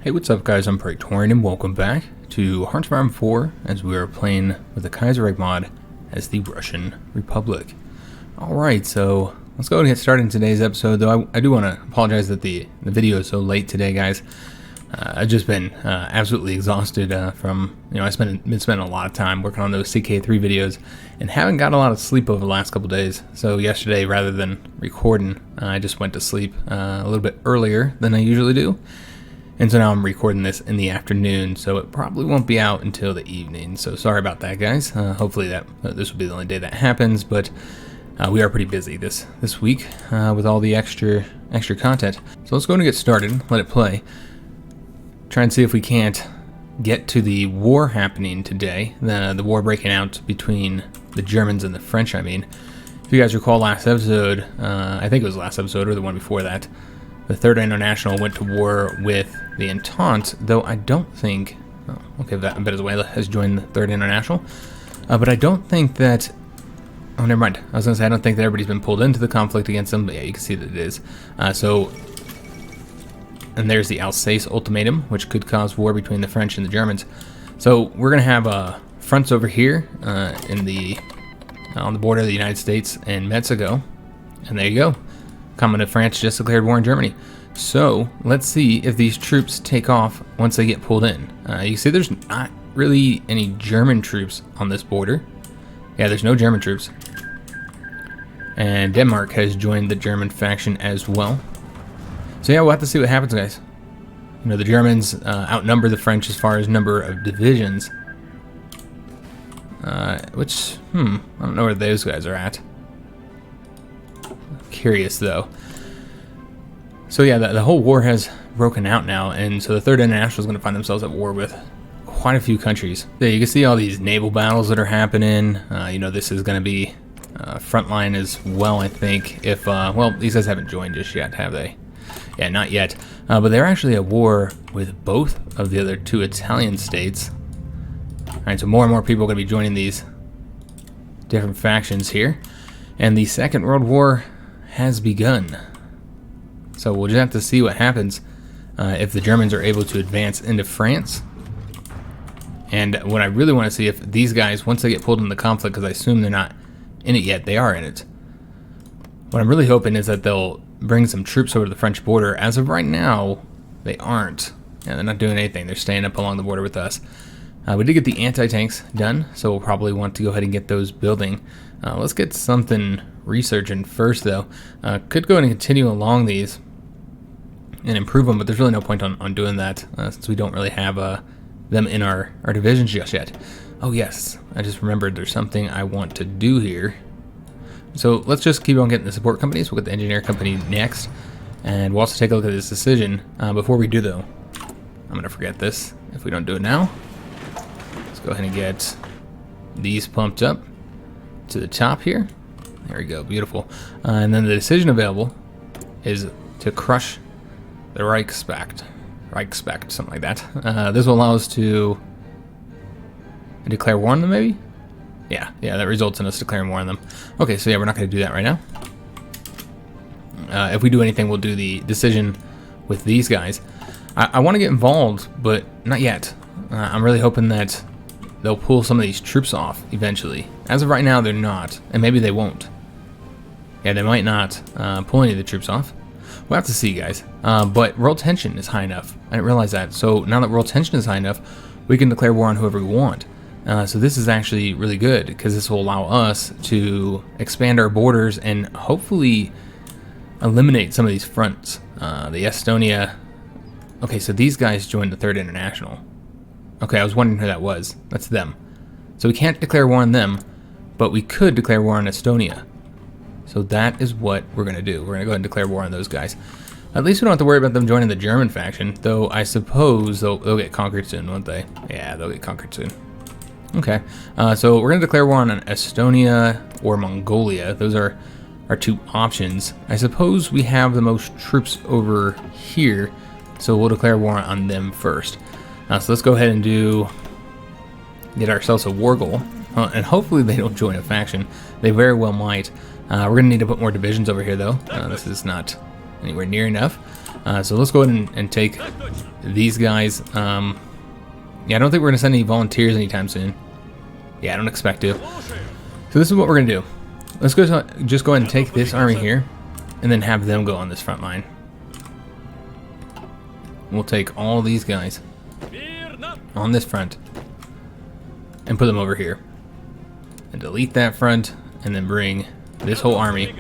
Hey, what's up guys, I'm Praetorian and welcome back to HOI4 as we are playing with the Kaiserreich mod as the Russian Republic. Alright, so let's go and get started in today's episode, though I do want to apologize that the video is so late today, guys. I've just been absolutely exhausted from, I've been spending a lot of time working on those CK3 videos and haven't got a lot of sleep over the last couple days. So yesterday, rather than recording, I just went to sleep a little bit earlier than I usually do. And so now I'm recording this in the afternoon, so it probably won't be out until the evening. So sorry about that, guys. Hopefully this will be the only day that happens, but we are pretty busy this week with all the extra content. So let's go and get started, let it play. Try and see if we can't get to the war happening today, the war breaking out between the Germans and the French, I mean. If you guys recall last episode, I think it was last episode or the one before that, the Third International went to war with the Entente, though I don't think... Oh, okay, Venezuela has joined the Third International. But I don't think that... Oh, never mind. I was going to say, I don't think that everybody's been pulled into the conflict against them, but yeah, you can see that it is. And there's the Alsace Ultimatum, which could cause war between the French and the Germans. So we're going to have fronts over here on the border of the United States and Mexico. And there you go. Commandant of France just declared war on Germany. So let's see if these troops take off once they get pulled in. You see there's not really any German troops on this border. Yeah, there's no German troops. And Denmark has joined the German faction as well. So yeah, we'll have to see what happens, guys. The Germans outnumber the French as far as number of divisions. I don't know where those guys are at. Curious though. So yeah, the whole war has broken out now, and so the Third International is going to find themselves at war with quite a few countries. There you can see all these naval battles that are happening. This is going to be frontline as well, I think. If well, these guys haven't joined just yet, have they? Yeah, not yet. But they're actually at war with both of the other two Italian states. All right, so more and more people are going to be joining these different factions here, and the Second World War has begun. So we'll just have to see what happens if the Germans are able to advance into France. And what I really want to see if these guys, once they get pulled into the conflict, because I assume they're not in it yet, they are in it. What I'm really hoping is that they'll bring some troops over to the French border. As of right now, they aren't. Yeah, they're not doing anything. They're staying up along the border with us. We did get the anti-tanks done, so we'll probably want to go ahead and get those building. Let's get something researching first, though. Could go ahead and continue along these and improve them, but there's really no point on doing that since we don't really have them in our divisions just yet. Oh yes, I just remembered there's something I want to do here. So let's just keep on getting the support companies. We'll get the engineer company next, and we'll also take a look at this decision. Before we do, though, I'm going to forget this if we don't do it now. Let's go ahead and get these pumped up to the top here. There we go, beautiful. And then the decision available is to crush the Reichspakt, something like that. This will allow us to declare war on them, maybe? Yeah, that results in us declaring war on them. Okay, so yeah, we're not going to do that right now. If we do anything, we'll do the decision with these guys. I want to get involved, but not yet. I'm really hoping that they'll pull some of these troops off eventually. As of right now, they're not, and maybe they won't. Yeah, they might not pull any of the troops off. We'll have to see, guys. But world tension is high enough. I didn't realize that. So now that world tension is high enough, we can declare war on whoever we want. So this is actually really good, because this will allow us to expand our borders and hopefully eliminate some of these fronts. The Estonia... Okay, so these guys joined the Third International. Okay, I was wondering who that was. That's them. So we can't declare war on them, but we could declare war on Estonia. So that is what we're going to do. We're going to go ahead and declare war on those guys. At least we don't have to worry about them joining the German faction, though I suppose they'll get conquered soon, won't they? Yeah, they'll get conquered soon. Okay, so we're going to declare war on Estonia or Mongolia. Those are our two options. I suppose we have the most troops over here, so we'll declare war on them first. So let's go ahead and get ourselves a war goal, and hopefully they don't join a faction. They very well might. We're going to need to put more divisions over here, though. This is not anywhere near enough. So let's go ahead and take these guys. Yeah, I don't think we're going to send any volunteers anytime soon. Yeah, I don't expect to. So this is what we're going to do. Let's just go ahead and take this army here, and then have them go on this front line. We'll take all these guys on this front and put them over here. And delete that front, and then bring this whole army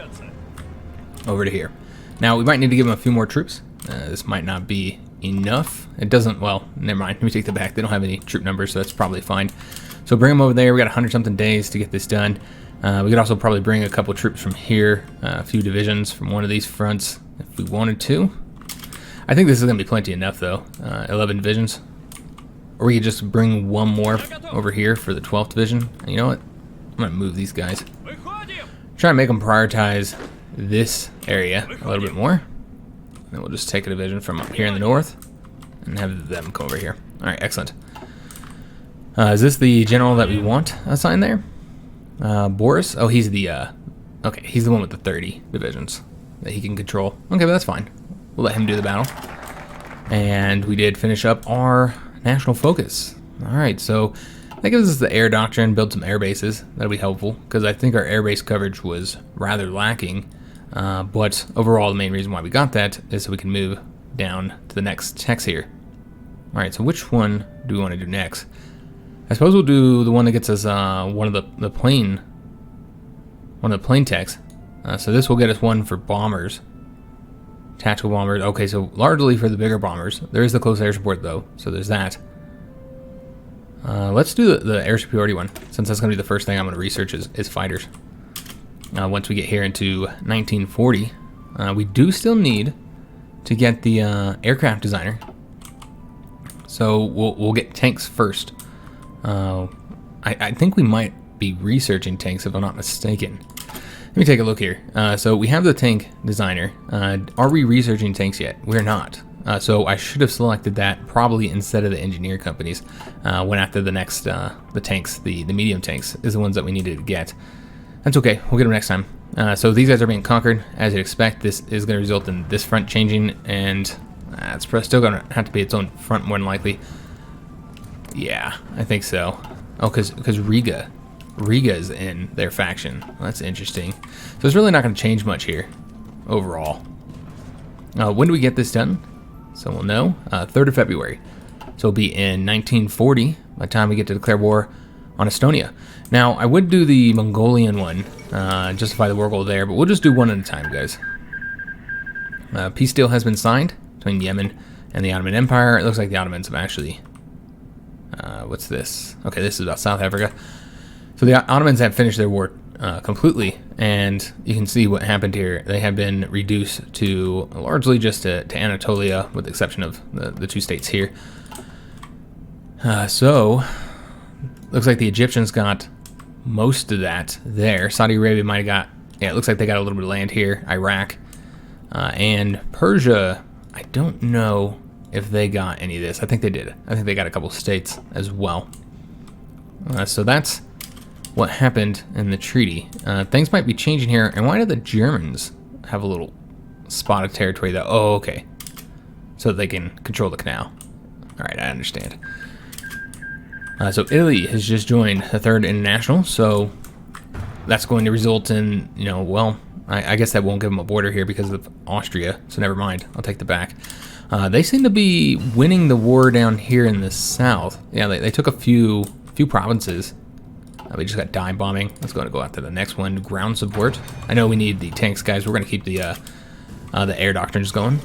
over to here. Now, we might need to give them a few more troops. This might not be enough. It doesn't, well, never mind. Let me take that back. They don't have any troop numbers, so that's probably fine. So bring them over there. We got 100-something days to get this done. We could also probably bring a couple troops from here, a few divisions from one of these fronts if we wanted to. I think this is going to be plenty enough, though. 11 divisions. Or we could just bring one more over here for the 12th division. And you know what? I'm going to move these guys. Try and make them prioritize this area a little bit more. And we'll just take a division from up here in the north and have them come over here. All right, excellent. Is this the general that we want assigned there? Boris? Oh, he's the, okay, he's the one with the 30 divisions that he can control. Okay, but that's fine. We'll let him do the battle. And we did finish up our national focus. All right, so that gives us the air doctrine, build some air bases. That'll be helpful, because I think our air base coverage was rather lacking. But overall, the main reason why we got that is so we can move down to the next text here. All right, so which one do we want to do next? I suppose we'll do the one that gets us one of the plane techs. So this will get us one for bombers, tactical bombers. Okay, so largely for the bigger bombers. There is the close air support though, so there's that. Let's do the air superiority one, since that's going to be the first thing I'm going to research is fighters. Once we get here into 1940, we do still need to get the aircraft designer. So we'll get tanks first. I think we might be researching tanks if I'm not mistaken. Let me take a look here. So we have the tank designer. Are we researching tanks yet? We're not. So I should have selected that probably instead of the engineer companies. When after the next, the tanks, the medium tanks is the ones that we needed to get. That's okay, we'll get them next time. So these guys are being conquered. As you'd expect, this is going to result in this front changing, and it's still going to have to be its own front more than likely. Yeah, I think so. Oh, because Riga is in their faction. Well, that's interesting. So it's really not going to change much here, overall. When do we get this done? So we'll know. 3rd of February. So it'll be in 1940 by the time we get to declare war on Estonia. Now, I would do the Mongolian one, justify the war goal there, but we'll just do one at a time, guys. Peace deal has been signed between Yemen and the Ottoman Empire. It looks like the Ottomans have actually... what's this? Okay, this is about South Africa. So the Ottomans have finished their war completely, and you can see what happened here. They have been reduced to largely just to Anatolia, with the exception of the two states here. So, looks like the Egyptians got most of that there. Saudi Arabia might have got, yeah, it looks like they got a little bit of land here. Iraq. And Persia, I don't know if they got any of this. I think they did. I think they got a couple states as well. So that's what happened in the treaty. Things might be changing here. And why do the Germans have a little spot of territory that, oh, okay. So they can control the canal. All right, I understand. So Italy has just joined the 3rd International, so that's going to result in, you know, well, I guess that won't give them a border here because of Austria, so never mind. I'll take the back. They seem to be winning the war down here in the south. Yeah, they took a few provinces. We just got dive bombing. Let's go after the next one. Ground support. I know we need the tanks, guys. We're going to keep the air doctrines going.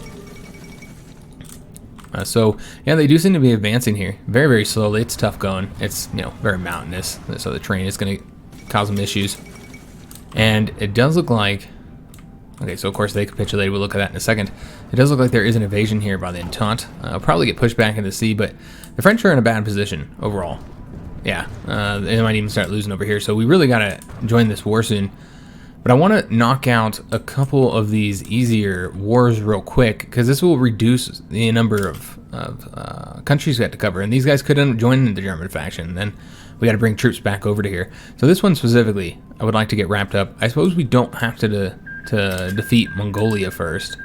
So yeah, they do seem to be advancing here very, very slowly. It's tough going. It's, you know, very mountainous, so the terrain is going to cause them issues. And it does look like, okay, so of course they capitulated. We'll look at that in a second. It does look like there is an invasion here by the Entente. I'll probably get pushed back into the sea, but the French are in a bad position overall. Yeah, they might even start losing over here. So we really got to join this war soon. But I want to knock out a couple of these easier wars real quick, because this will reduce the number of countries we have to cover. And these guys couldn't join the German faction. Then we got to bring troops back over to here. So this one specifically, I would like to get wrapped up. I suppose we don't have to defeat Mongolia first.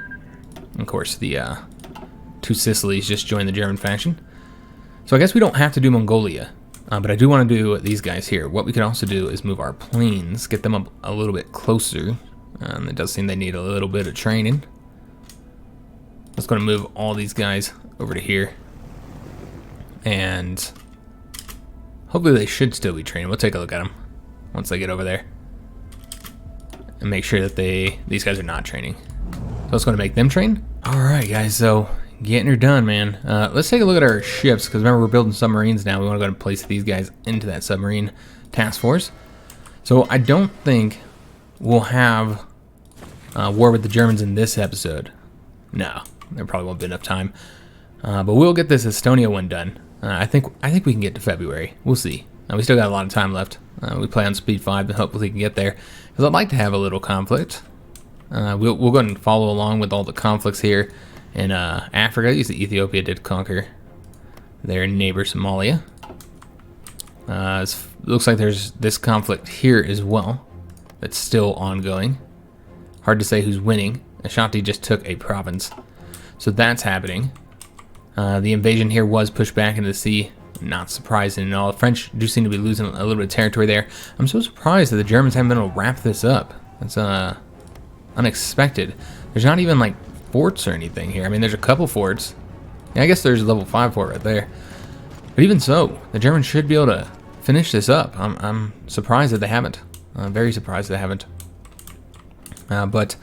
Of course, the two Sicilies just joined the German faction. So I guess we don't have to do Mongolia, but I do want to do these guys here. What we could also do is move our planes, get them up a little bit closer. It does seem they need a little bit of training. Let's go to move all these guys over to here. And hopefully they should still be trained. We'll take a look at them once they get over there. And make sure that these guys are not training. So let's go to make them train. Alright guys, so getting her done, man. Let's take a look at our ships, because remember we're building submarines now. We want to go and place these guys into that submarine task force. So I don't think we'll have war with the Germans in this episode. No, there probably won't be enough time. But we'll get this Estonia one done. I think we can get to February. We'll see. We still got a lot of time left. We play on speed 5 and hopefully we can get there. Because I'd like to have a little conflict. We'll go ahead and follow along with all the conflicts here in Africa. At least Ethiopia did conquer their neighbor Somalia. Looks like there's this conflict here as well that's still ongoing. Hard to say who's winning. Ashanti just took a province. So that's happening. The invasion here was pushed back into the sea. Not surprising at all. The French do seem to be losing a little bit of territory there. I'm so surprised that the Germans haven't been able to wrap this up. That's unexpected. There's not even like forts or anything here. I mean, there's a couple forts. Yeah, I guess there's a level 5 fort right there. But even so, the Germans should be able to finish this up. I'm surprised that they haven't. Very surprised they haven't. But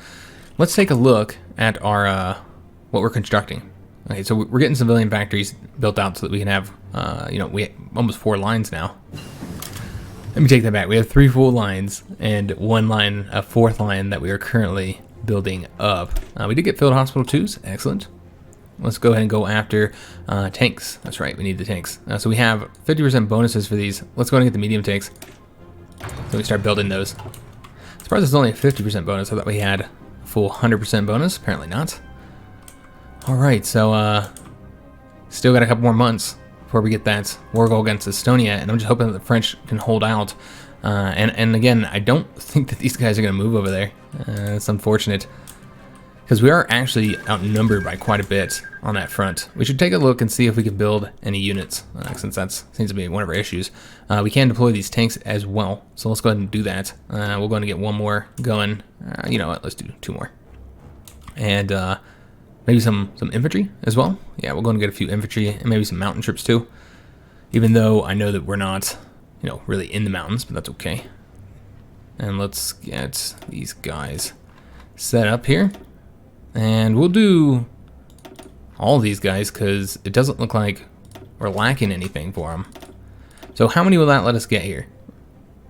let's take a look at our what we're constructing. Okay, so we're getting civilian factories built out so that we can have, we have almost 4 lines now. Let me take that back. We have 3 full lines and 1 line, a 4th line that we are currently building up. We did get field hospital 2s. Excellent. Let's go ahead and go after tanks. That's right, we need the tanks. So we have 50% bonuses for these. Let's go ahead and get the medium tanks. So we start building those. Surprised it's only a 50% bonus. I thought we had a full 100% bonus. Apparently not. Alright, so still got a couple more months before we get that war goal against Estonia, and I'm just hoping that the French can hold out. And again, I don't think that these guys are going to move over there. It's unfortunate, because we are actually outnumbered by quite a bit on that front. We should take a look and see if we can build any units, since that seems to be one of our issues. We can deploy these tanks as well, so let's go ahead and do that. We're going to get 1 more going. You know what, let's do 2 more. And maybe some infantry as well. Yeah, we're going to get a few infantry and maybe some mountain troops too. Even though I know that we're not, really in the mountains, but that's okay. And let's get these guys set up here. And we'll do all these guys because it doesn't look like we're lacking anything for them. So how many will that let us get here?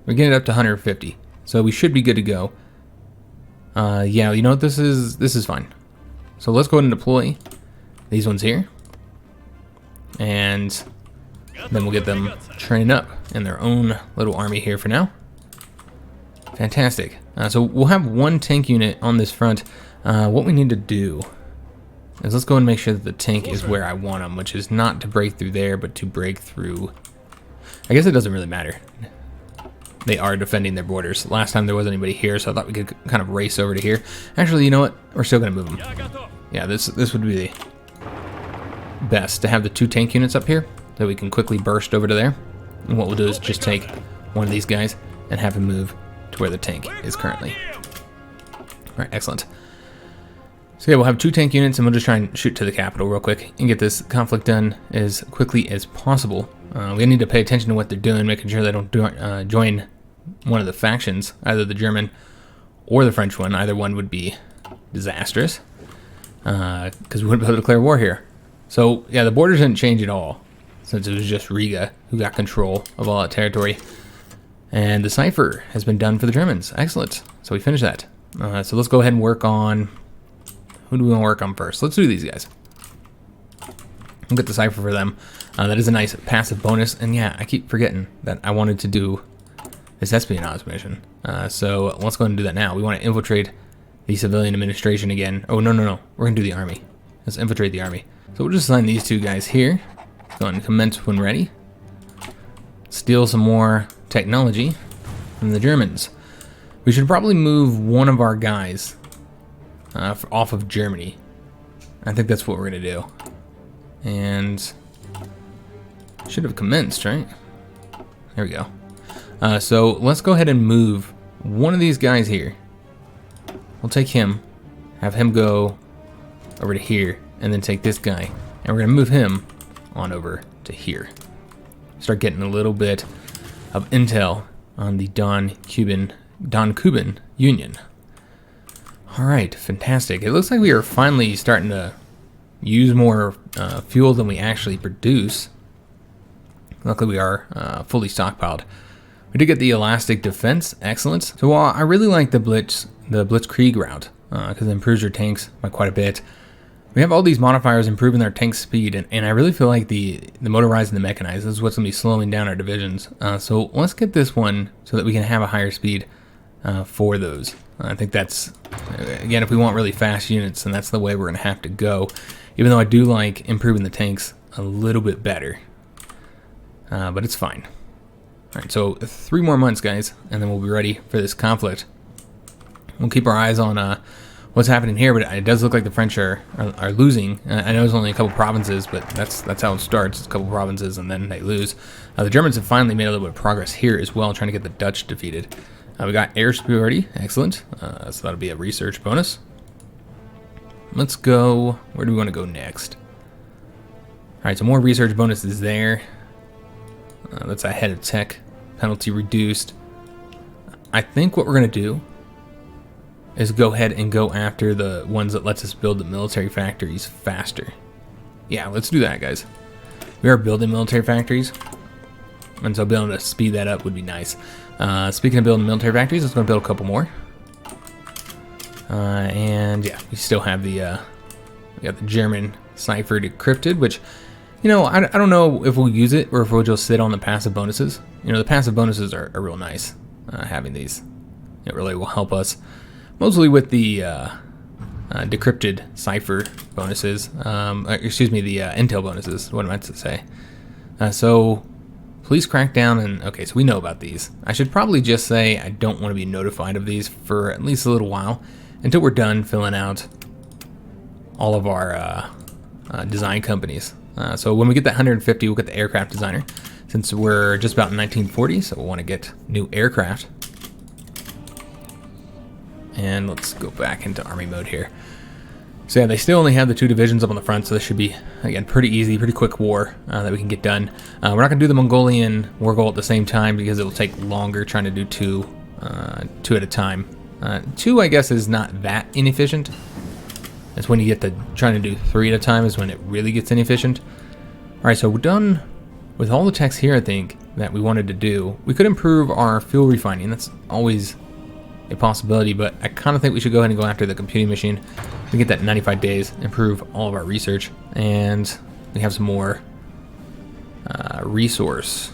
We're getting it up to 150. So we should be good to go. Yeah, you know what? This is fine. So let's go ahead and deploy these ones here. And then we'll get them trained up in their own little army here for now. Fantastic. So we'll have 1 tank unit on this front. What we need to do is let's go and make sure that the tank is where I want them, which is not to break through there, but to break through. I guess it doesn't really matter. They are defending their borders. Last time there wasn't anybody here, so I thought we could kind of race over to here. Actually, you know what? We're still going to move them. Yeah, this would be the best, to have the 2 tank units up here, so we can quickly burst over to there. And what we'll do is just take one of these guys and have him move to where the tank is currently. Alright, excellent. So yeah, we'll have 2 tank units, and we'll just try and shoot to the capital real quick and get this conflict done as quickly as possible. We need to pay attention to what they're doing, making sure they don't join one of the factions, either the German or the French one. Either one would be disastrous, because we wouldn't be able to declare war here. So yeah, the borders didn't change at all, since it was just Riga who got control of all that territory. And the cipher has been done for the Germans. Excellent. So we finished that. So let's go ahead and work on... Who do we want to work on first? Let's do these guys. We'll get the cipher for them. That is a nice passive bonus. And yeah, I keep forgetting that I wanted to do this espionage mission. So let's go ahead and do that now. We want to infiltrate the civilian administration again. Oh, no. We're going to do the army. Let's infiltrate the army. So we'll just assign these 2 guys here. Go ahead and commence when ready. Steal some more technology from the Germans. We should probably move one of our guys off of Germany. I think that's what we're going to do. And should have commenced, right? There we go. So let's go ahead and move one of these guys here. We'll take him, have him go over to here, and then take this guy, and we're gonna move him on over to here. Start getting a little bit of intel on the Don Cuban Union. All right, fantastic. It looks like we are finally starting to use more fuel than we actually produce. Luckily, we are fully stockpiled. We did get the elastic defense, excellent. So while I really like the Blitzkrieg route, because it improves your tanks by quite a bit, we have all these modifiers improving their tank speed, and I really feel like the motorized and the mechanized is what's going to be slowing down our divisions. So let's get this one so that we can have a higher speed for those. I think that's, again, if we want really fast units, then that's the way we're going to have to go, even though I do like improving the tanks a little bit better. But it's fine. All right, so 3 more months, guys, and then we'll be ready for this conflict. We'll keep our eyes on what's happening here, but it does look like the French are losing. I know it's only a couple provinces, but that's how it starts. It's a couple provinces, and then they lose. The Germans have finally made a little bit of progress here as well, trying to get the Dutch defeated. We got air superiority, excellent. So that'll be a research bonus. Let's go. Where do we want to go next? All right, so more research bonuses there. That's a head of tech, penalty reduced. I think what we're going to do is go ahead and go after the ones that lets us build the military factories faster. Yeah, let's do that, guys. We are building military factories, and so being able to speed that up would be nice. Speaking of building military factories, let's go build a couple more. And yeah, we still have we got the German cipher decrypted, which, you know, I don't know if we'll use it or if we'll just sit on the passive bonuses. You know, the passive bonuses are real nice. Having these, it really will help us, mostly with the decrypted cipher bonuses. Excuse me, the intel bonuses. What I meant to say. So please crack down and okay. So we know about these. I should probably just say I don't want to be notified of these for at least a little while until we're done filling out all of our design companies. So when we get that 150, we'll get the aircraft designer, since we're just about in 1940, so we'll want to get new aircraft. And let's go back into army mode here. So yeah, they still only have the 2 divisions up on the front, so this should be, again, pretty easy, pretty quick war that we can get done. We're not going to do the Mongolian war goal at the same time because it will take longer trying to do two at a time. 2, I guess, is not that inefficient. It's when you get to trying to do 3 at a time is when it really gets inefficient. All right, so we're done with all the text here, I think, that we wanted to do. We could improve our fuel refining. That's always a possibility, but I kind of think we should go ahead and go after the computing machine. We get that in 95 days, improve all of our research, and we have some more resource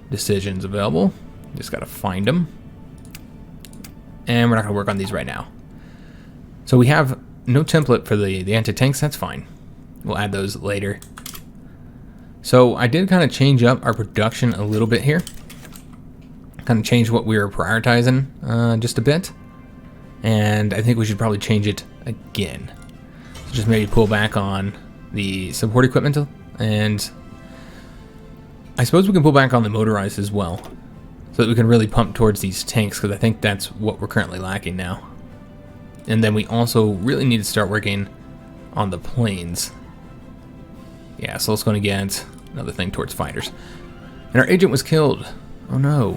decisions available. Just got to find them. And we're not going to work on these right now. So we have no template for the anti-tanks, that's fine. We'll add those later. So I did kind of change up our production a little bit here. Kind of change what we were prioritizing just a bit. And I think we should probably change it again. So just maybe pull back on the support equipment. And I suppose we can pull back on the motorized as well, so that we can really pump towards these tanks, because I think that's what we're currently lacking now. And then we also really need to start working on the planes. Yeah, so let's go and get another thing towards fighters. And our agent was killed. Oh no.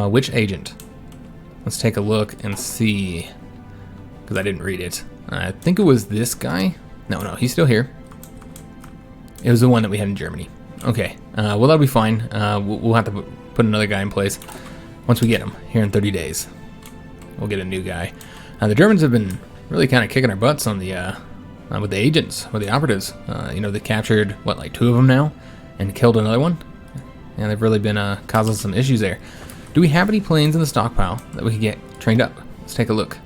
Which agent? Let's take a look and see, because I didn't read it. I think it was this guy. No, he's still here. It was the one that we had in Germany. Okay, well, that'll be fine. We'll have to put another guy in place once we get him here in 30 days. We'll get a new guy. The Germans have been really kind of kicking our butts on the with the agents, with the operatives. You know, they captured what, like 2 of them now, and killed another one. And they've really been causing some issues there. Do we have any planes in the stockpile that we can get trained up? Let's take a look.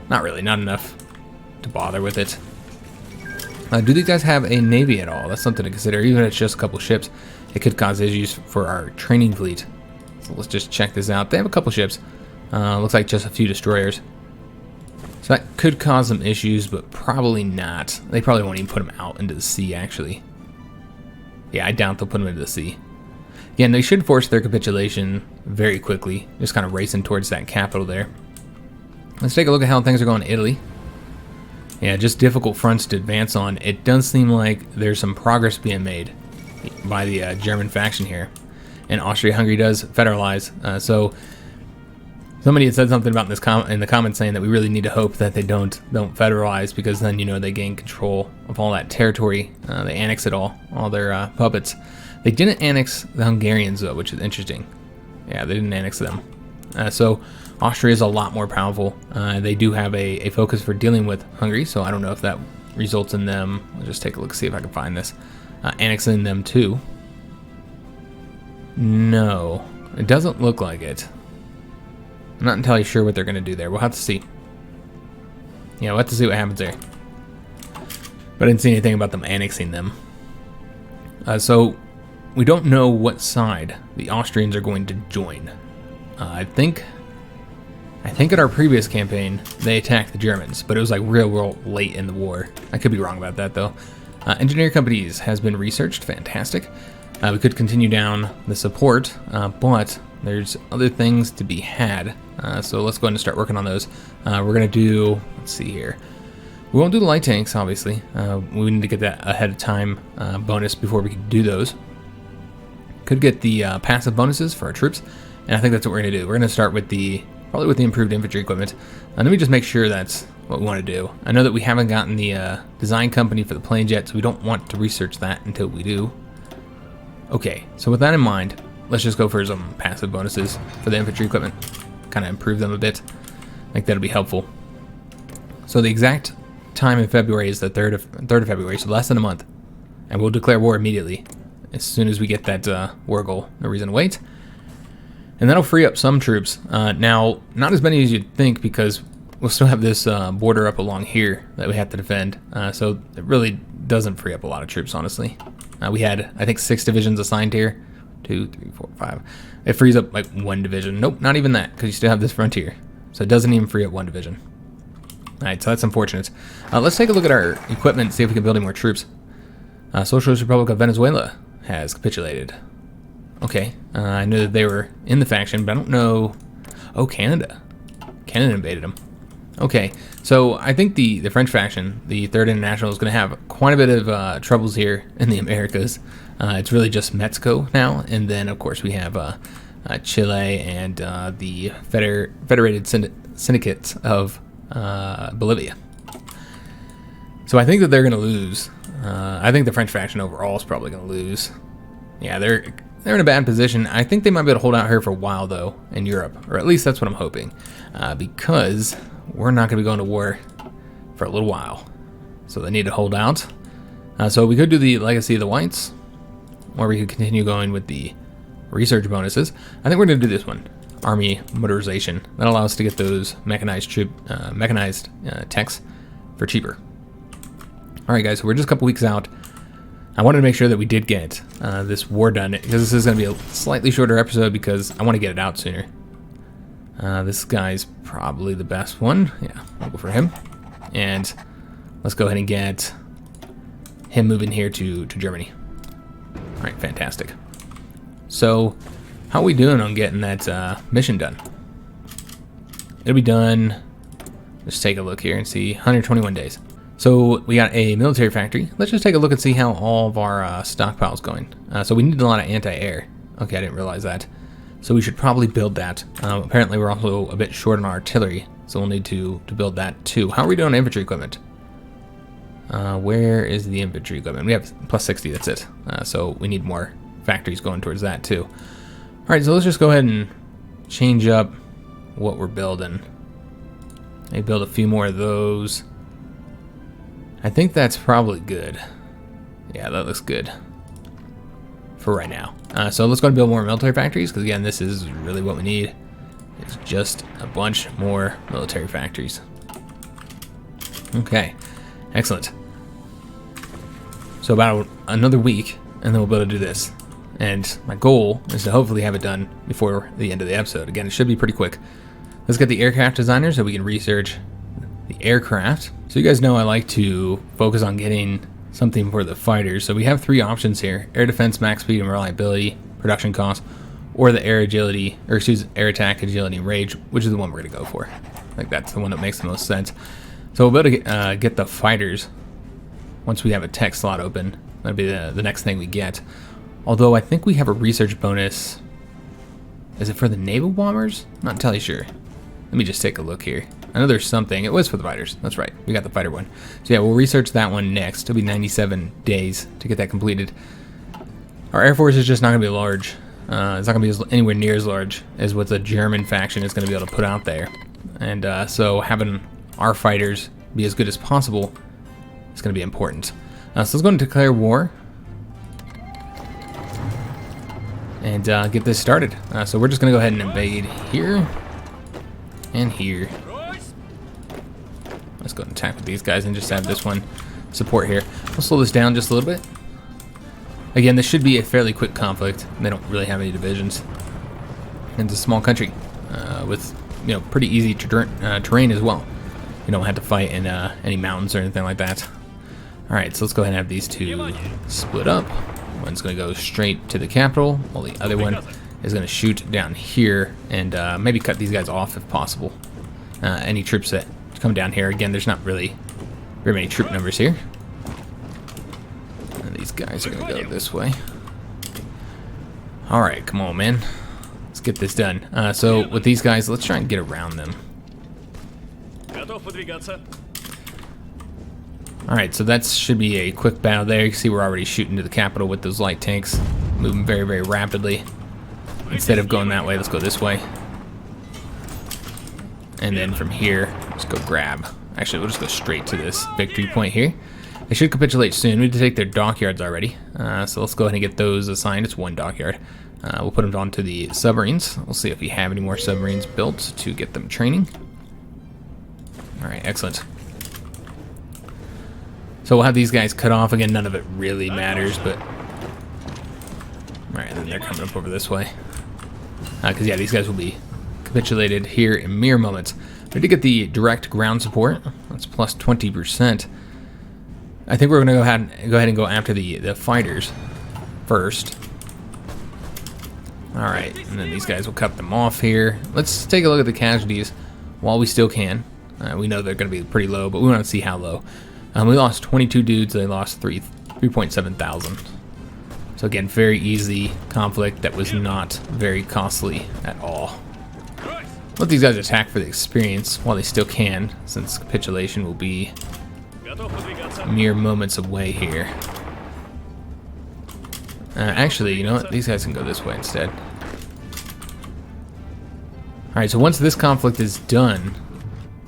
Not really, not enough to bother with it. Do these guys have a navy at all? That's something to consider. Even if it's just a couple ships, it could cause issues for our training fleet. So let's just check this out. They have a couple ships. Looks like just a few destroyers. So that could cause some issues, but probably not. They probably won't even put them out into the sea, actually. Yeah, I doubt they'll put them into the sea. Again, they should force their capitulation very quickly, just kind of racing towards that capital there. Let's take a look at how things are going in Italy. Yeah, just difficult fronts to advance on. It does seem like there's some progress being made by the German faction here. And Austria-Hungary does federalize, so somebody had said something about this in the comments saying that we really need to hope that they don't federalize, because then, you know, they gain control of all that territory. They annex it all their puppets. They didn't annex the Hungarians though, which is interesting. Yeah, they didn't annex them. So Austria is a lot more powerful. They do have a focus for dealing with Hungary, so I don't know if that results in them. I'll just take a look, see if I can find this. Annexing them too. No, it doesn't look like it. I'm not entirely sure what they're going to do there. We'll have to see. Yeah, we'll have to see what happens there. But I didn't see anything about them annexing them. So we don't know what side the Austrians are going to join. I think in our previous campaign they attacked the Germans, but it was like real late in the war. I could be wrong about that though. Engineer companies has been researched. Fantastic. We could continue down the support, but there's other things to be had. So let's go ahead and start working on those. We're going to do, let's see here. We won't do the light tanks, obviously. We need to get that ahead of time bonus before we can do those. Could get the passive bonuses for our troops, and I think that's what we're going to do. We're going to start with probably with the improved infantry equipment. Let me just make sure that's what we want to do. I know that we haven't gotten the design company for the plane jet, so we don't want to research that until we do. Okay, so with that in mind, let's just go for some passive bonuses for the infantry equipment. Kind of improve them a bit. I think that'll be helpful. So the exact time in February is the 3rd of February, so less than a month. And we'll declare war immediately as soon as we get that war goal. No reason to wait. And that'll free up some troops. Now, not as many as you'd think, because we'll still have this border up along here that we have to defend. So it really doesn't free up a lot of troops, honestly. We had, I think, 6 divisions assigned here. 2, 3, 4, 5. It frees up like 1 division. Nope, not even that, because you still have this frontier. So it doesn't even free up 1 division. Alright, so that's unfortunate. Let's take a look at our equipment and see if we can build any more troops. Socialist Republic of Venezuela has capitulated. Okay, I knew that they were in the faction, but I don't know... Oh, Canada. Canada invaded them. Okay, so I think the French faction, the 3rd International, is going to have quite a bit of troubles here in the Americas. It's really just Mexico now, and then of course we have Chile and the Federated Syndicate of Bolivia. So I think that they're going to lose. I think the French faction overall is probably going to lose. Yeah, they're in a bad position. I think they might be able to hold out here for a while though in Europe, or at least that's what I'm hoping, because we're not going to be going to war for a little while. So they need to hold out. So we could do the Legacy of the Whites, or we could continue going with the research bonuses. I think we're going to do this one, Army Motorization. That allows us to get those mechanized techs for cheaper. All right, guys, so we're just a couple weeks out. I wanted to make sure that we did get this war done, because this is going to be a slightly shorter episode because I want to get it out sooner. This guy's probably the best one. Yeah, I'll go for him. And let's go ahead and get him moving here to Germany. All right, fantastic. So how are we doing on getting that mission done? It'll be done, let's take a look here and see, 121 days. So we got a military factory. Let's just take a look and see how all of our stockpile's going. So we need a lot of anti-air. Okay, I didn't realize that. So we should probably build that. Apparently we're also a bit short on artillery, so we'll need to build that too. How are we doing on infantry equipment? Where is the infantry equipment? We have plus 60, that's it. So we need more factories going towards that too. All right, so let's just go ahead and change up what we're building. Maybe build a few more of those. I think that's probably good. Yeah, that looks good for right now. So let's go and build more military factories, because again, this is really what we need. It's just a bunch more military factories. Okay, excellent. So about another week, and then we'll be able to do this. And my goal is to hopefully have it done before the end of the episode. Again, it should be pretty quick. Let's get the aircraft designers so we can research the aircraft. So you guys know I like to focus on getting something for the fighters. So we have 3 options here: air defense, max speed and reliability, production cost, or the air agility, or excuse, air attack, agility, and rage, which is the one we're gonna go for. Like, that's the one that makes the most sense. So we'll be able to get the fighters once we have a tech slot open. That'll be the next thing we get. Although I think we have a research bonus. Is it for the Naval Bombers? Not entirely sure. Let me just take a look here. I know there's something. It was for the fighters. That's right. We got the fighter one. So yeah, we'll research that one next. It'll be 97 days to get that completed. Our Air Force is just not going to be large. It's not going to be anywhere near as large as what the German faction is going to be able to put out there. And so having our fighters be as good as possible is going to be important. So let's go and declare war. And get this started. So we're just going to go ahead and invade here and here. Let's go and attack with these guys and just have this one support here. We'll slow this down just a little bit. Again, this should be a fairly quick conflict. They don't really have any divisions. And it's a small country with, you know, pretty easy terrain as well. You don't have to fight in any mountains or anything like that. All right, so let's go ahead and have these 2 split up. One's going to go straight to the capital, while the other one is going to shoot down here and maybe cut these guys off if possible. Any troops that come down here. Again, there's not really very many troop numbers here. And these guys are going to go this way. All right, come on, man. Let's get this done. So with these guys, let's try and get around them. Alright, so that should be a quick battle there. You can see we're already shooting to the capital with those light tanks, moving very, very rapidly. Instead of going that way, let's go this way. And then from here, let's go grab. Actually, we'll just go straight to this victory point here. They should capitulate soon. We need to take their dockyards already. So let's go ahead and get those assigned. It's 1 dockyard. We'll put them onto the submarines. We'll see if we have any more submarines built to get them training. Alright, excellent. So we'll have these guys cut off. Again, none of it really matters, but... Alright, then they're coming up over this way. Because, yeah, these guys will be capitulated here in mere moments. We did get the direct ground support. That's plus 20%. I think we're going to go ahead and go after the fighters first. Alright, and then these guys will cut them off here. Let's take a look at the casualties while we still can. We know they're going to be pretty low, but we want to see how low. We lost 22 dudes. They lost 3.7 thousand. So again, very easy conflict that was not very costly at all. Let these guys attack for the experience while they still can, since capitulation will be mere moments away here. Actually, you know what? These guys can go this way instead. Alright, so once this conflict is done,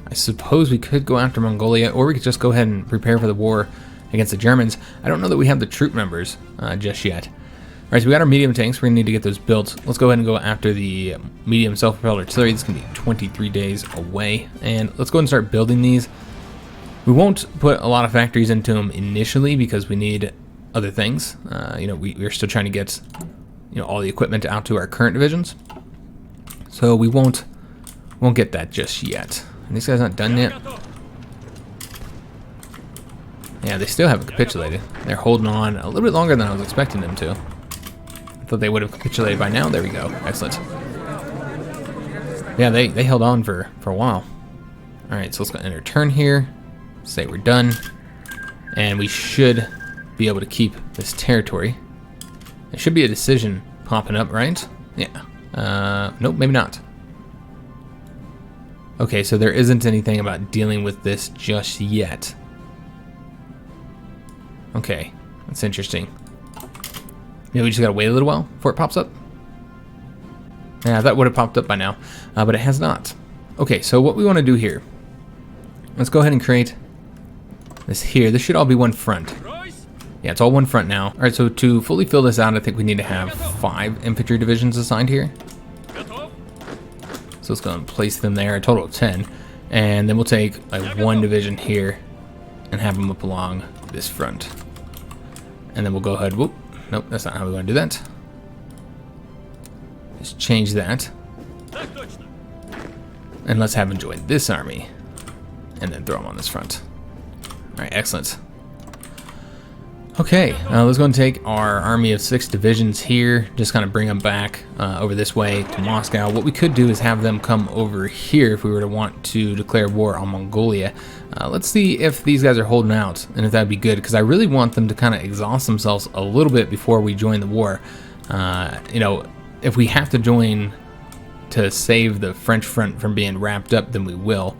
I suppose we could go after Mongolia, or we could just go ahead and prepare for the war against the Germans. I don't know that we have the troop numbers just yet. Alright, so we got our medium tanks. We're going to need to get those built. Let's go ahead and go after the medium self-propelled artillery. This is going to be 23 days away. And let's go ahead and start building these. We won't put a lot of factories into them initially because we need other things. You know, we're still trying to get, you know, all the equipment out to our current divisions. So we won't get that just yet. And these guys not done yet. Yeah, they still haven't capitulated. They're holding on a little bit longer than I was expecting them to. I thought they would have capitulated by now. There we go. Excellent. Yeah, they held on for a while. Alright, so let's go enter turn here. Say we're done. And we should be able to keep this territory. There should be a decision popping up, right? Yeah. Nope, maybe not. Okay, so there isn't anything about dealing with this just yet. Okay, that's interesting. Maybe we just gotta wait a little while before it pops up? Yeah, that would have popped up by now, but it has not. Okay, so what we want to do here, let's go ahead and create this here. This should all be one front. Yeah, it's all one front now. All right, so to fully fill this out, I think we need to have 5 infantry divisions assigned here. So let's go and place them there, a total of 10. And then we'll take like 1 division here and have them up along this front. And then we'll go ahead, whoop, nope, that's not how we want to do that. Just change that. And let's have them join this army. and then throw them on this front. All right, excellent. Okay, let's go and take our army of 6 divisions here, just kind of bring them back over this way to Moscow. What we could do is have them come over here if we were to want to declare war on Mongolia. Let's see if these guys are holding out, and if that would be good, because I really want them to kind of exhaust themselves a little bit before we join the war. You know, if we have to join to save the French front from being wrapped up, then we will.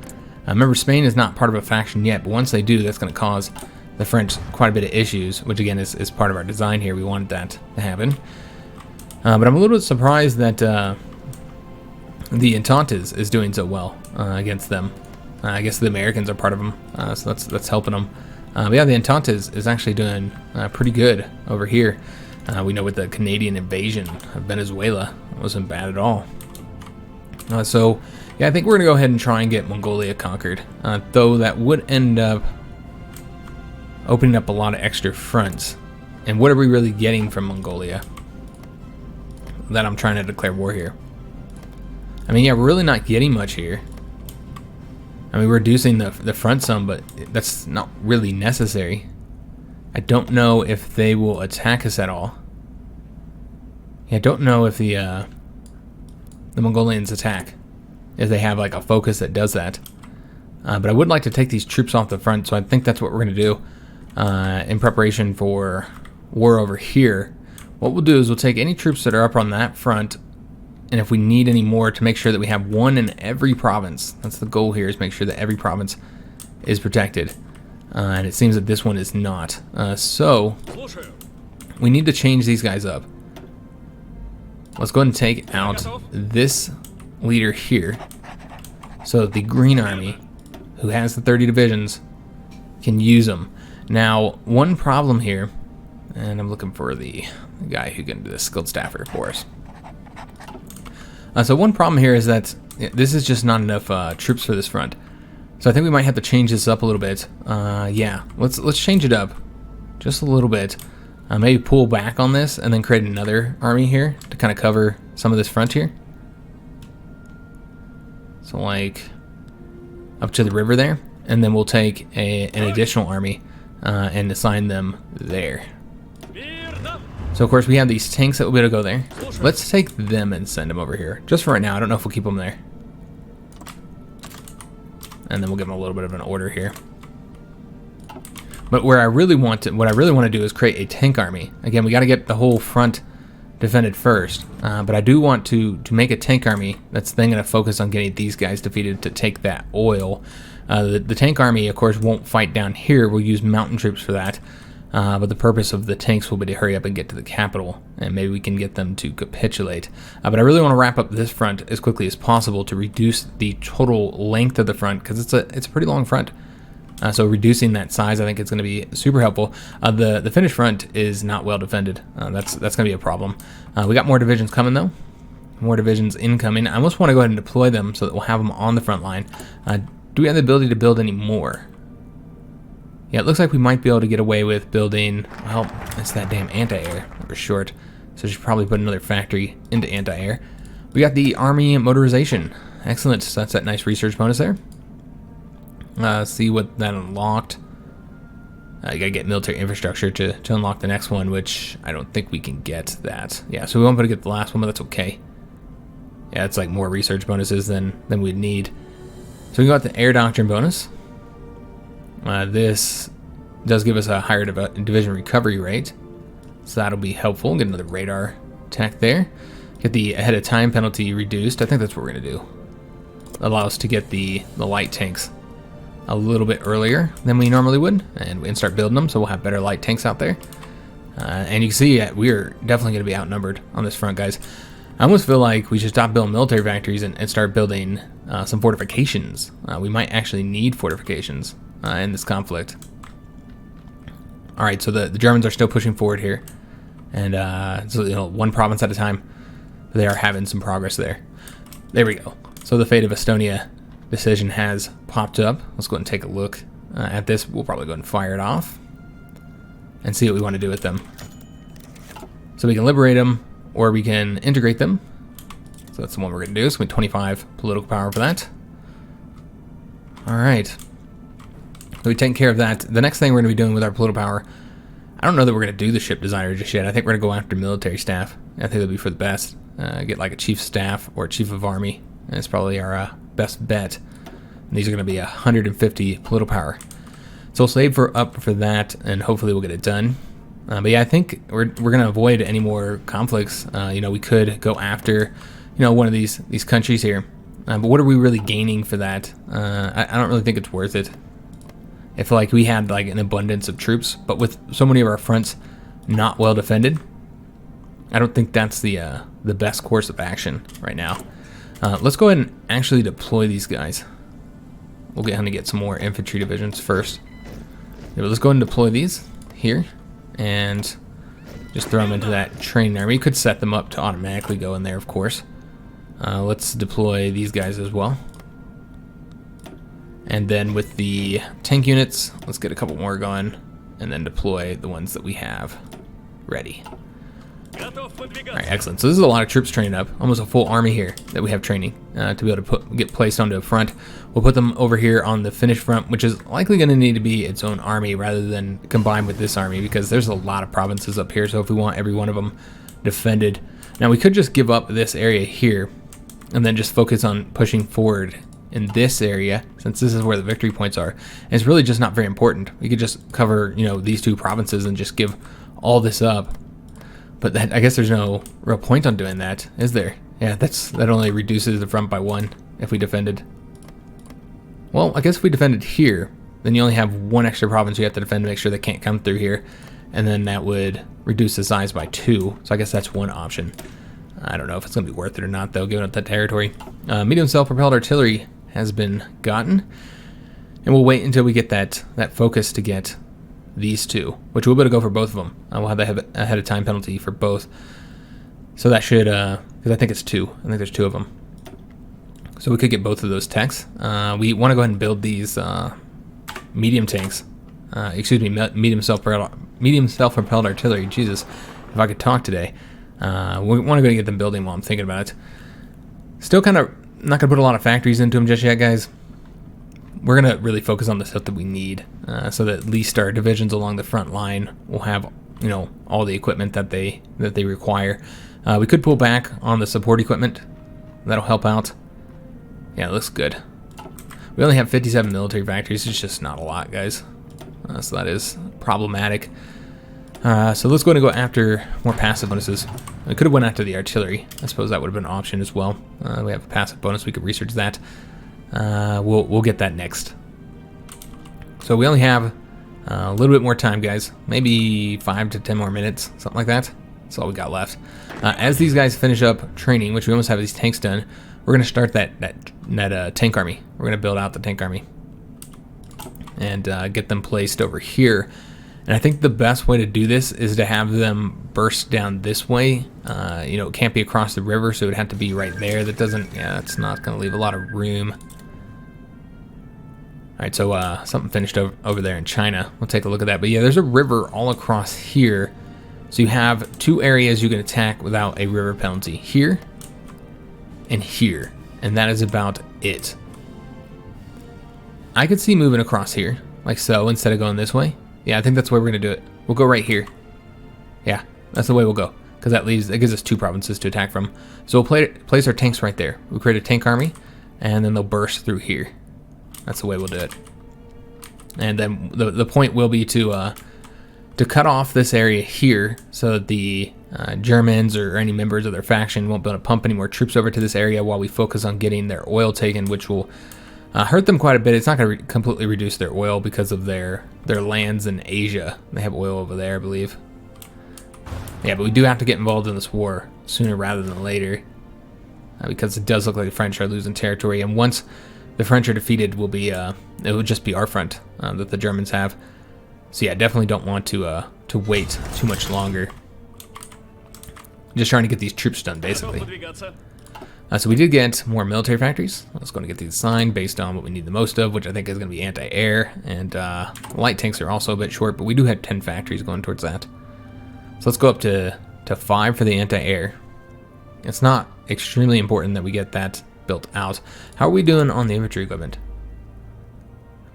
Remember, Spain is not part of a faction yet, but once they do, that's going to cause the French quite a bit of issues, which again is part of our design here. We wanted that to happen. But I'm a little bit surprised that the Entente is doing so well against them. I guess the Americans are part of them, so that's helping them. But yeah, the Entente is actually doing pretty good over here. We know with the Canadian invasion of Venezuela, it wasn't bad at all. So yeah, I think we're going to go ahead and try and get Mongolia conquered, though that would end up opening up a lot of extra fronts. And what are we really getting from Mongolia that I'm trying to declare war here? I mean, yeah, we're really not getting much here. I mean, we're reducing the front some, but that's not really necessary. I don't know if they will attack us at all. Yeah, I don't know if the Mongolians attack, if they have like a focus that does that. But I would like to take these troops off the front, so I think that's what we're going to do. In preparation for war over here, what we'll do is we'll take any troops that are up on that front, and if we need any more, to make sure that we have one in every province. That's the goal here, is make sure that every province is protected. And it seems that this one is not. So we need to change these guys up. Let's go ahead and take out this leader here, so the Green Army, who has the 30 divisions, can use them. Now, one problem here, and I'm looking for the guy who can do the skilled staffer for us. So one problem here is that this is just not enough troops for this front. So I think we might have to change this up a little bit. Yeah, let's change it up just a little bit. Maybe pull back on this and then create another army here to kind of cover some of this front here. So like up to the river there, and then we'll take an additional army and assign them there. So of course we have these tanks that will be able to go there. Let's take them and send them over here. Just for right now, I don't know if we'll keep them there. And then we'll give them a little bit of an order here. But what I really want to do is create a tank army. Again, we got to get the whole front defended first. But I do want to make a tank army that's then going to focus on getting these guys defeated to take that oil. The tank army, of course, won't fight down here. We'll use mountain troops for that. But the purpose of the tanks will be to hurry up and get to the capital, and maybe we can get them to capitulate. But I really want to wrap up this front as quickly as possible to reduce the total length of the front, because it's a pretty long front. So reducing that size, I think it's going to be super helpful. The Finnish front is not well defended. That's going to be a problem. We got more divisions coming though. More divisions incoming. I almost want to go ahead and deploy them so that we'll have them on the front line. Do we have the ability to build any more? Yeah, it looks like we might be able to get away with building, well, it's that damn anti-air that we're short. So we should probably put another factory into anti-air. We got the army motorization. Excellent. So that's that nice research bonus there. See what that unlocked. You gotta get military infrastructure to unlock the next one, which I don't think we can get that. Yeah, so we won't be able to get the last one, but that's okay. Yeah, it's like more research bonuses than we'd need. So we got the air doctrine bonus. This does give us a higher division recovery rate, so that'll be helpful. Get another radar attack there. Get the ahead of time penalty reduced. I think that's what we're gonna do. Allow us to get the light tanks a little bit earlier than we normally would, and start building them, so we'll have better light tanks out there. And you can see we're definitely going to be outnumbered on this front, guys. I almost feel like we should stop building military factories and start building some fortifications. We might actually need fortifications in this conflict. All right, so the Germans are still pushing forward here, and so one province at a time. They are having some progress there. There we go. So the fate of Estonia decision has popped up. Let's go ahead and take a look at this. We'll probably go ahead and fire it off and see what we want to do with them. So we can liberate them, or we can integrate them. So that's the one we're going to do. So we have 25 political power for that. All right. So we've taken care of that. The next thing we're going to be doing with our political power, I don't know that we're going to do the ship designer just yet. I think we're going to go after military staff. I think that'll be for the best. Get like a chief of staff or a chief of army. That's probably our best bet. And these are going to be 150 political power. So we'll save up for that, and hopefully we'll get it done. But yeah, I think we're going to avoid any more conflicts. You know, we could go after, you know, one of these countries here. But what are we really gaining for that? I don't really think it's worth it. If like we had like an abundance of troops, but with so many of our fronts not well defended, I don't think that's the best course of action right now. Let's go ahead and actually deploy these guys. We'll get some more infantry divisions first. Yeah, let's go ahead and deploy these here and just throw them into that training army. You could set them up to automatically go in there, of course. Let's deploy these guys as well. And then with the tank units, let's get a couple more going and then deploy the ones that we have ready. Alright, excellent. So this is a lot of troops trained up, almost a full army here that we have training to be able to get placed onto a front. We'll put them over here on the Finnish front, which is likely going to need to be its own army rather than combined with this army, because there's a lot of provinces up here, so if we want every one of them defended. Now we could just give up this area here and then just focus on pushing forward in this area, since this is where the victory points are. And it's really just not very important. We could just cover, you know, these two provinces and just give all this up. But that, I guess there's no real point on doing that, is there? Yeah, that only reduces the front by 1 if we defended. Well, I guess if we defended here, then you only have 1 extra province you have to defend to make sure they can't come through here. And then that would reduce the size by 2. So I guess that's one option. I don't know if it's going to be worth it or not, though, given up that territory. Medium self-propelled artillery has been gotten. And we'll wait until we get that focus to get these two, which we'll be able to go for both of them. We'll have that ahead of time penalty for both. So that should, because I think it's 2. I think there's 2 of them. So we could get both of those techs. We want to go ahead and build these medium tanks. Excuse me, medium self-propelled artillery. Jesus, if I could talk today. We want to go and get them building while I'm thinking about it. Still kind of not going to put a lot of factories into them just yet, guys. We're going to really focus on the stuff that we need, so that at least our divisions along the front line will have, you know, all the equipment that they require. We could pull back on the support equipment. That'll help out. Yeah, it looks good. We only have 57 military factories. It's just not a lot, guys. So that is problematic. So let's go and go after more passive bonuses. We could have went after the artillery. I suppose that would have been an option as well. We have a passive bonus. We could research that. We'll get that next. So we only have a little bit more time, guys. Maybe 5 to 10 more minutes, something like that. That's all we got left. As these guys finish up training, which we almost have these tanks done, we're going to start that tank army. We're going to build out the tank army and get them placed over here. And I think the best way to do this is to have them burst down this way. You know, it can't be across the river, so it would have to be right there. That doesn't, yeah, it's not going to leave a lot of room. All right, so something finished over there in China. We'll take a look at that. But yeah, there's a river all across here. So you have 2 areas you can attack without a river penalty. Here and here. And that is about it. I could see moving across here, like so, instead of going this way. Yeah, I think that's where we're going to do it. We'll go right here. Yeah, that's the way we'll go. Because that gives us 2 provinces to attack from. So we'll place our tanks right there. We'll create a tank army, and then they'll burst through here. That's the way we'll do it. And then the point will be to cut off this area here so that the Germans or any members of their faction won't be able to pump any more troops over to this area while we focus on getting their oil taken, which will hurt them quite a bit. It's not going to completely reduce their oil because of their lands in Asia. They have oil over there, I believe. Yeah, but we do have to get involved in this war sooner rather than later, because it does look like the French are losing territory. And once the French are defeated, it will just be our front that the Germans have. So yeah, definitely don't want to wait too much longer. Just trying to get these troops done, basically. So we did get more military factories. I was going to get these assigned based on what we need the most of, which I think is going to be anti-air. And light tanks are also a bit short, but we do have 10 factories going towards that. So let's go up to 5 for the anti-air. It's not extremely important that we get that built out. How are we doing on the infantry equipment?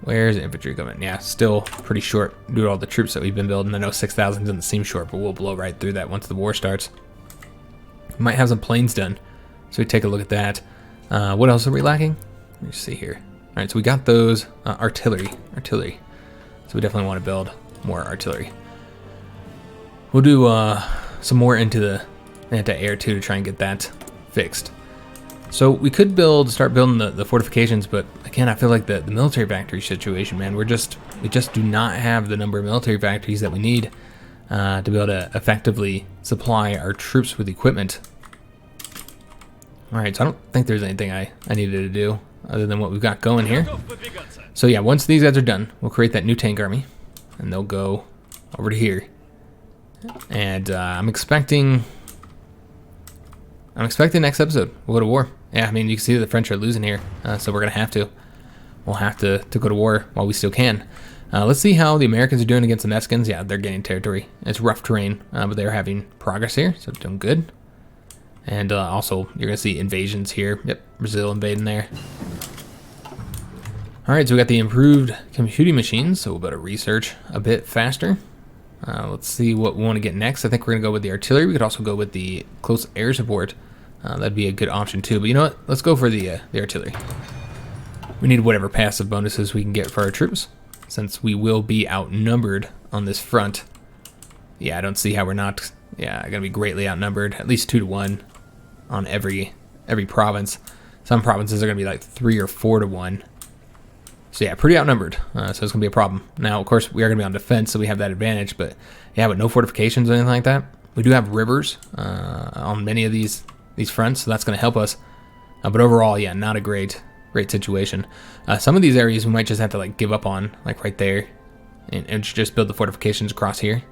Where's infantry coming? Yeah, still pretty short due to all the troops that we've been building. I know 6,000 doesn't seem short, but we'll blow right through that once the war starts. We might have some planes done, so we take a look at that. What else are we lacking? Let me see here. All right, so we got those artillery. So we definitely want to build more artillery. We'll do some more into the anti-air too to try and get that fixed. So we could start building the fortifications, but again, I feel like the military factory situation, man, we just do not have the number of military factories that we need to be able to effectively supply our troops with equipment. All right, so I don't think there's anything I needed to do other than what we've got going here. So yeah, once these guys are done, we'll create that new tank army, and they'll go over to here. And I'm expecting next episode we'll go to war. Yeah, I mean, you can see that the French are losing here, so we're gonna we'll have to go to war while we still can. Let's see how the Americans are doing against the Mexicans. Yeah, they're gaining territory. It's rough terrain, but they're having progress here, so doing good. And also, you're gonna see invasions here. Yep, Brazil invading there. All right, so we got the improved computing machines, so we'll be able to research a bit faster. Let's see what we want to get next. I think we're gonna go with the artillery. We could also go with the close air support. That'd be a good option too. But you know what? Let's go for the artillery. We need whatever passive bonuses we can get for our troops, since we will be outnumbered on this front. Yeah, I don't see how we're not. Yeah, gonna be greatly outnumbered, at least 2 to 1 on every province. Some provinces are gonna be like 3 or 4 to 1. So yeah, pretty outnumbered. So it's gonna be a problem. Now, of course, we are gonna be on defense, so we have that advantage. But yeah, with no fortifications or anything like that, we do have rivers on many of these fronts, so that's gonna help us. But overall, yeah, not a great situation. Some of these areas we might just have to like give up on, like right there, and just build the fortifications across here,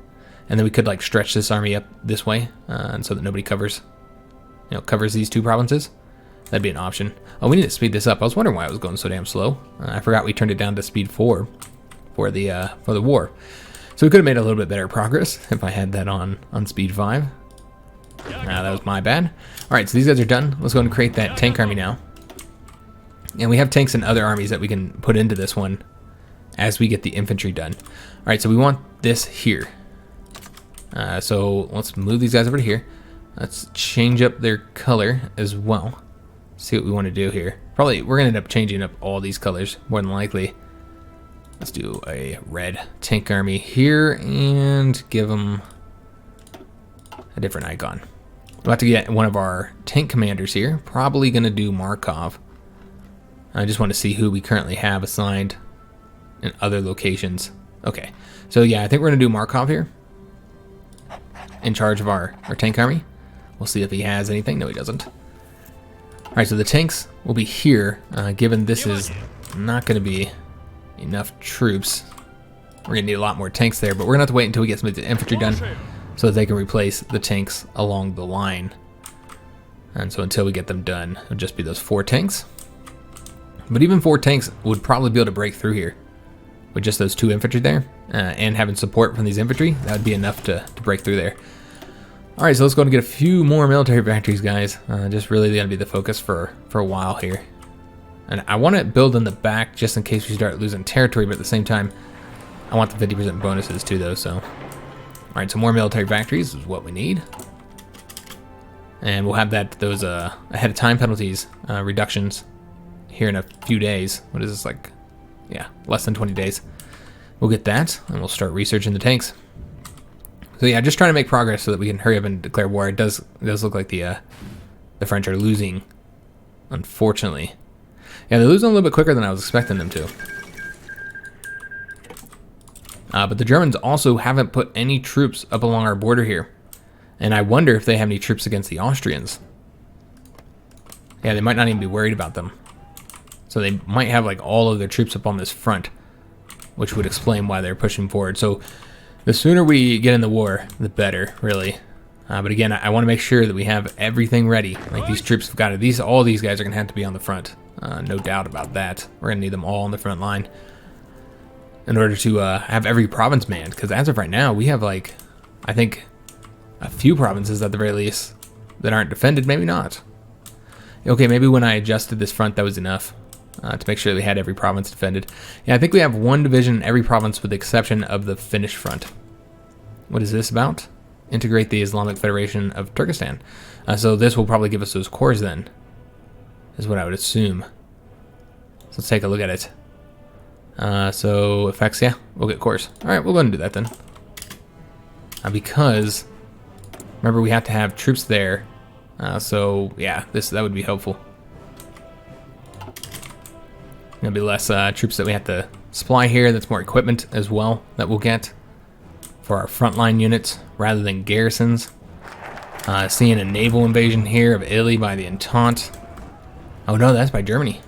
and then we could like stretch this army up this way, and so that nobody covers these 2 provinces. That'd be an option. Oh, we need to speed this up. I was wondering why it was going so damn slow. I forgot we turned it down to speed 4 for the war. So we could have made a little bit better progress if I had that on speed 5. That was my bad. All right, so these guys are done. Let's go and create that tank army now. And we have tanks and other armies that we can put into this one as we get the infantry done. All right, so we want this here. So let's move these guys over to here. Let's change up their color as well. See what we want to do here. Probably we're gonna end up changing up all these colors more than likely. Let's do a red tank army here and give them a different icon. We'll have to get one of our tank commanders here. Probably gonna do Markov. I just want to see who we currently have assigned in other locations. Okay, so yeah, I think we're gonna do Markov here in charge of our tank army. We'll see if he has anything. No, he doesn't. All right, so the tanks will be here, given this is not going to be enough troops. We're going to need a lot more tanks there, but we're going to have to wait until we get some of the infantry done so that they can replace the tanks along the line. And so until we get them done, it'll just be those 4 tanks. But even 4 tanks would probably be able to break through here with just those 2 infantry there, and having support from these infantry. That would be enough to break through there. All right, so let's go and get a few more military factories, guys. Just really gonna be the focus for a while here. And I want to build in the back just in case we start losing territory, but at the same time, I want the 50% bonuses too, though. So, all right, so more military factories is what we need, and we'll have those ahead of time penalties reductions here in a few days. What is this, like? Yeah, less than 20 days. We'll get that, and we'll start researching the tanks. So yeah, just trying to make progress so that we can hurry up and declare war. It does look like the French are losing, unfortunately. Yeah, they're losing a little bit quicker than I was expecting them to. But the Germans also haven't put any troops up along our border here. And I wonder if they have any troops against the Austrians. Yeah, they might not even be worried about them. So they might have like all of their troops up on this front, which would explain why they're pushing forward. So the sooner we get in the war, the better, really. But again, I want to make sure that we have everything ready. Like, these troops have got to, all these guys are going to have to be on the front. No doubt about that. We're going to need them all on the front line in order to have every province manned. Because as of right now, we have, like, I think a few provinces at the very least that aren't defended. Maybe not. Okay, maybe when I adjusted this front, that was enough. to make sure we had every province defended. Yeah, I think we have one division in every province with the exception of the Finnish front. What is this about? Integrate the Islamic Federation of Turkestan. So this will probably give us those cores then, is what I would assume. So let's take a look at it. So effects, yeah, we'll get cores. All right, we'll go ahead and do that then. Because remember, we have to have troops there. So yeah, that would be helpful. Gonna be less troops that we have to supply here. That's more equipment as well that we'll get for our frontline units rather than garrisons. Seeing a naval invasion here of Italy by the Entente. Oh no, that's by Germany.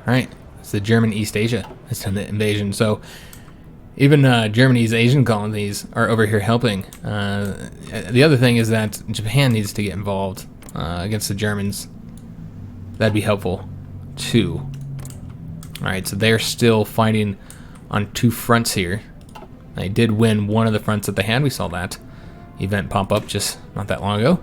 All right, it's the German East Asia that's done the invasion. So even Germany's Asian colonies are over here helping. The other thing is that Japan needs to get involved against the Germans. That'd be helpful too. All right, so they're still fighting on two fronts here. They did win one of the fronts that they had. We saw that event pop up just not that long ago.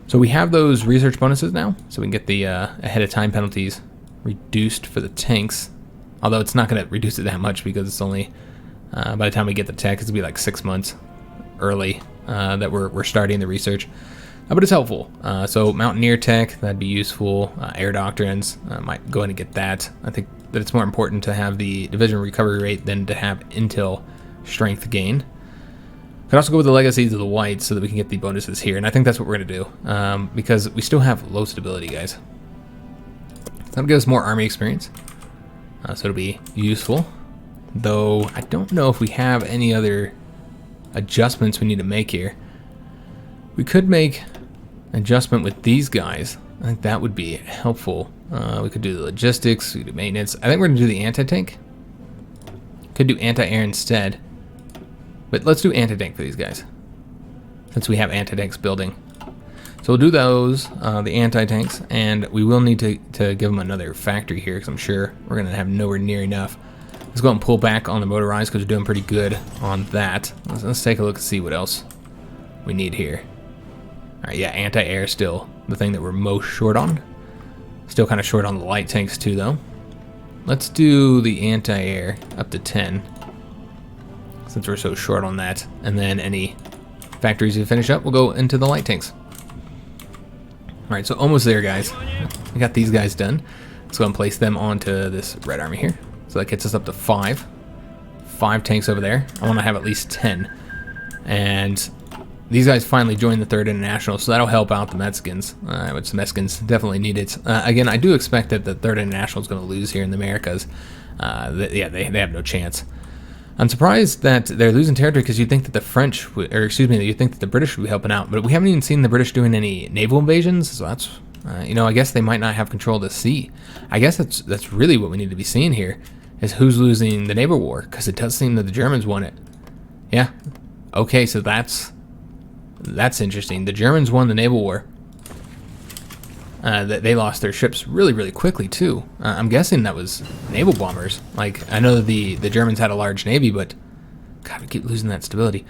So we have those research bonuses now, so we can get the ahead of time penalties reduced for the tanks. Although it's not going to reduce it that much because it's only by the time we get the tech, it's going to be like 6 months early that we're starting the research. But it's helpful. So Mountaineer tech, that'd be useful. Air doctrines, might go in and get that. I think that it's more important to have the division recovery rate than to have intel strength gain. Could also go with the legacies of the whites so that we can get the bonuses here, and I think that's what we're going to do because we still have low stability, guys. That'll give us more army experience, so it'll be useful. Though I don't know if we have any other adjustments we need to make here. We could make an adjustment with these guys. I think that would be helpful. We could do the logistics, we could do maintenance. I think we're going to do the anti-tank. Could do anti-air instead. But let's do anti-tank for these guys, since we have anti-tanks building. So we'll do those, the anti-tanks, and we will need to give them another factory here, because I'm sure we're going to have nowhere near enough. Let's go and pull back on the motorized, because we're doing pretty good on that. Let's take a look and see what else we need here. All right, yeah, anti-air still the thing that we're most short on. Still kind of short on the light tanks too, though. Let's do the anti-air up to 10. Since we're so short on that, and then any factories we finish up, we'll go into the light tanks. All right, so almost there, guys. We got these guys done. Let's go and place them onto this red army here. So that gets us up to 5 tanks over there. I want to have at least 10, and these guys finally joined the 3rd International, so that'll help out the Mexicans, which the Mexicans definitely need it. Again, I do expect that the 3rd International is going to lose here in the Americas. Yeah, they have no chance. I'm surprised that they're losing territory because you'd think that the French, you'd think that the British would be helping out, but we haven't even seen the British doing any naval invasions, so that's, I guess they might not have control of the sea. I guess that's really what we need to be seeing here, is who's losing the naval war, because it does seem that the Germans won it. Yeah, okay, so that's interesting. The Germans won the naval war. They lost their ships really, really quickly too. I'm guessing that was naval bombers. Like, I know that the Germans had a large navy, but God, we keep losing that stability.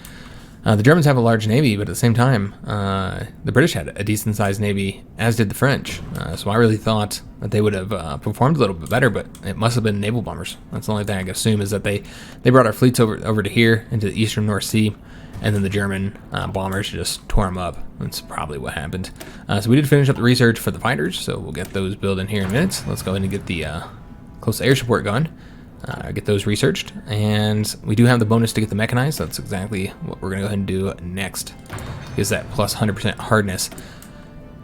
The Germans have a large navy, but at the same time, the British had a decent-sized navy, as did the French. So I really thought that they would have performed a little bit better, but it must have been naval bombers. That's the only thing I can assume, is that they brought our fleets over to here into the eastern North Sea, and then the German bombers just tore them up. That's probably what happened. So we did finish up the research for the fighters, so we'll get those built in here in minutes. Let's go ahead and get the close air support going. Get those researched, and we do have the bonus to get the mechanized. That's exactly what we're going to go ahead and do next, is that plus 100% hardness.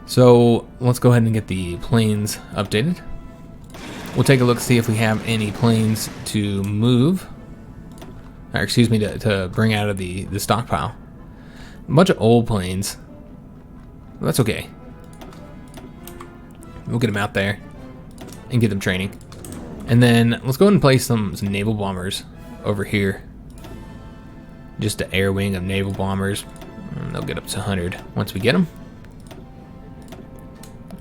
So let's go ahead and get the planes updated. We'll take a look, see if we have any planes to move. Or excuse me, to bring out of the stockpile. A bunch of old planes. Well, that's okay. We'll get them out there and get them training. And then let's go ahead and place some naval bombers over here. Just an air wing of naval bombers. And they'll get up to 100 once we get them.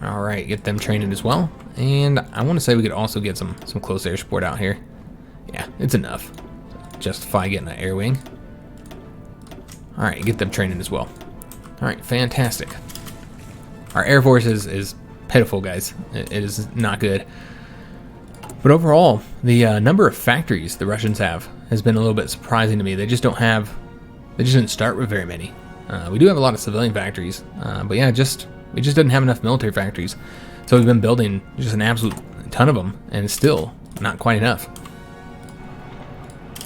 All right, get them training as well. And I want to say we could also get some close air support out here. Yeah, it's enough. Justify getting an air wing. All right, get them training as well. All right, fantastic. Our Air Force is pitiful, guys. It is not good. But overall, the number of factories the Russians have has been a little bit surprising to me. They just didn't start with very many. We do have a lot of civilian factories, but yeah, we just didn't have enough military factories. So we've been building just an absolute ton of them, and still not quite enough.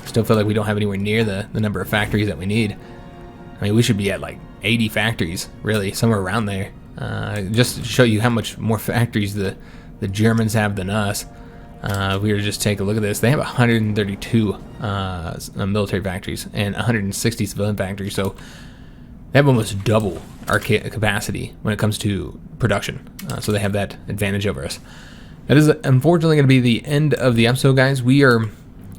Still feel like we don't have anywhere near the number of factories that we need. I mean, we should be at like 80 factories, really, somewhere around there. Just to show you how much more factories the Germans have than us. We were to just take a look at this. They have 132 military factories and 160 civilian factories, so they have almost double our capacity when it comes to production. So they have that advantage over us. That is unfortunately going to be the end of the episode, guys. We are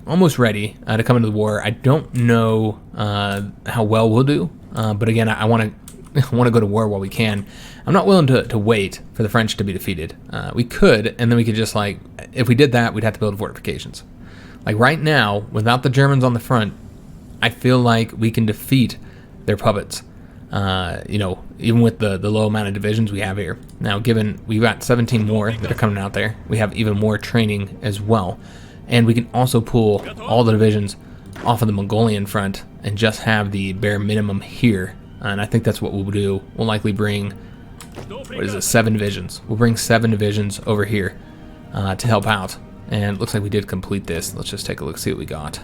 almost ready to come into the war. I don't know how well we'll do, but again, I want to go to war while we can. I'm not willing to wait for the French to be defeated. We could, and then we could just, like, if we did that, we'd have to build fortifications. Like right now, without the Germans on the front, I feel like we can defeat their puppets. You know, even with the low amount of divisions we have here. Now, given we've got 17 more that are coming out there, we have even more training as well. And we can also pull all the divisions off of the Mongolian front and just have the bare minimum here. And I think that's what we'll do. We'll likely bring, 7 divisions. We'll bring 7 divisions over here to help out. And it looks like we did complete this. Let's just take a look, see what we got.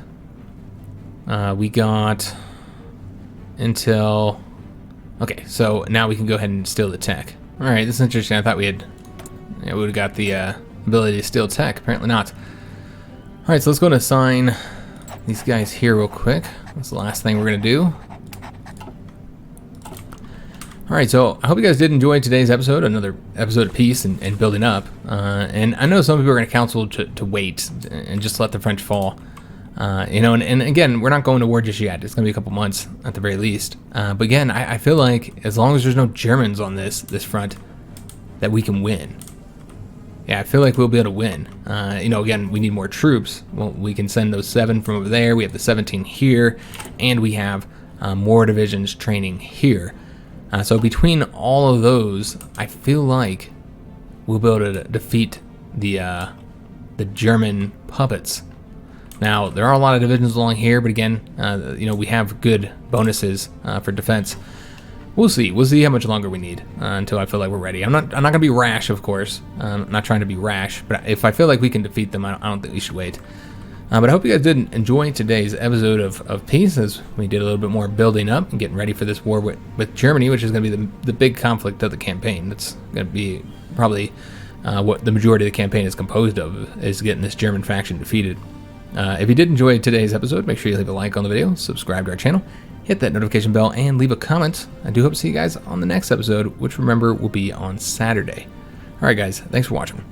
We got until... Okay, so now we can go ahead and steal the tech. Alright, this is interesting. I thought we would have got the ability to steal tech. Apparently not. Alright, so let's go and assign these guys here real quick. That's the last thing we're going to do. Alright, so I hope you guys did enjoy today's episode, another episode of peace and building up. And I know some people are going to counsel to wait and just let the French fall. You know, and again, we're not going to war just yet. It's going to be a couple months at the very least. But again, I feel like as long as there's no Germans on this front, that we can win. Yeah, I feel like we'll be able to win. You know, again, we need more troops. Well, we can send those 7 from over there. We have the 17 here, and we have more divisions training here. So between all of those, I feel like we'll be able to defeat the German puppets. Now, there are a lot of divisions along here, but again, you know, we have good bonuses for defense. We'll see. We'll see how much longer we need until I feel like we're ready. I'm not going to be rash, of course. I'm not trying to be rash, but if I feel like we can defeat them, I don't think we should wait. But I hope you guys did enjoy today's episode of Peace, as we did a little bit more building up and getting ready for this war with Germany, which is going to be the big conflict of the campaign. That's going to be probably what the majority of the campaign is composed of, is getting this German faction defeated. If you did enjoy today's episode, make sure you leave a like on the video, subscribe to our channel, hit that notification bell, and leave a comment. I do hope to see you guys on the next episode, which, remember, will be on Saturday. Alright guys, thanks for watching.